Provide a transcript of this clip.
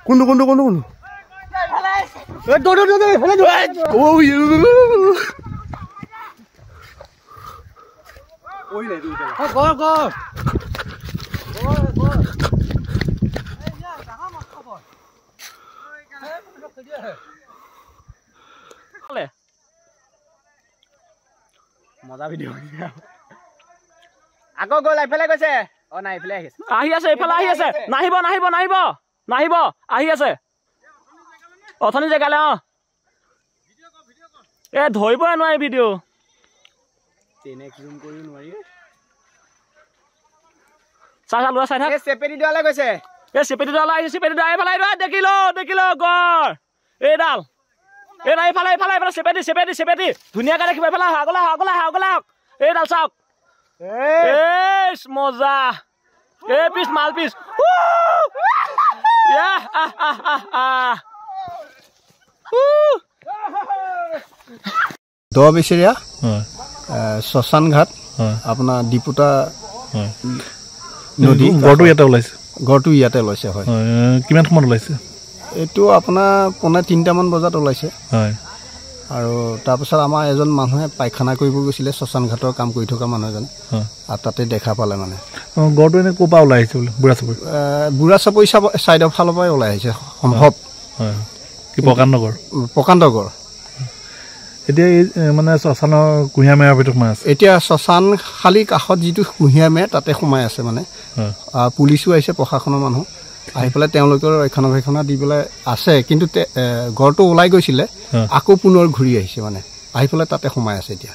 কোনটো কোনটো কোনটো কোনটো মজা ভিডিঅ' আকৌ গ'ল এইফালে গৈছে অ নাই এইফালে আহি আছে এইফালে আহি আছে নাহিব নাহিব নাহিব নাহিব আহি আছে অথনি জেগালে অ এ ধৰিবই নোৱাৰি ভিডিঅ' তেনে জুম কৰি নোৱাৰি চাই লোৱা চাই থাক চেপেটি দিয়ালে গৈছে এ চেপেটি দিয়ালে আহিছে চেপেটি দিয়া এইফালে দেখিলো গড় এইডাল এই নাই এইফালে এইফালে এইফালে চেপেটি চেপেটি চেপেটি ধুনীয়াকৈ দেখিব এইফালে আগলে এইডাল চাওক মজা এই পিছ মাল পিছ দ বেচেৰীয়া শ্মশান ঘাট আপোনাৰ ডিপুটা নদী গড়টো ইয়াতে ওলাইছে হয় কিমান সময়ত ওলাইছে এইটো আপোনাৰ 3:30মান বজাত ওলাইছে হয় আৰু তাৰপিছত আমাৰ এজন মানুহে পায়খানা কৰিব গৈছিলে শ্মশান ঘাটৰ কাম কৰি থকা মানুহ এজন আৰু তাতে দেখা পালে মানে গড়টো এনে ক'ৰ পৰা ওলাই আহিছে বোলে বুঢ়াচাপৰি চাইডৰ ফালৰ পৰাই ওলাই আহিছে সম্ভৱ হয় কি প্ৰকাণ্ড গড় এতিয়া এই মানে শ্মশানৰ কুঁহিয়া মেৰাৰ ভিতৰত সোমাই আছে এতিয়া শ্মশান খালী কাষত যিটো কুঁহিয়া মেৰ তাতে সোমাই আছে মানে পুলিচো আহিছে প্ৰশাসনৰ মানুহ আহি পেলাই তেওঁলোকৰ ৰক্ষণাবেক্ষণা দি পেলাই আছে কিন্তু গড়টো ওলাই গৈছিলে আকৌ পুনৰ ঘূৰি আহিছে মানে আহি পেলাই তাতে সোমাই আছে এতিয়া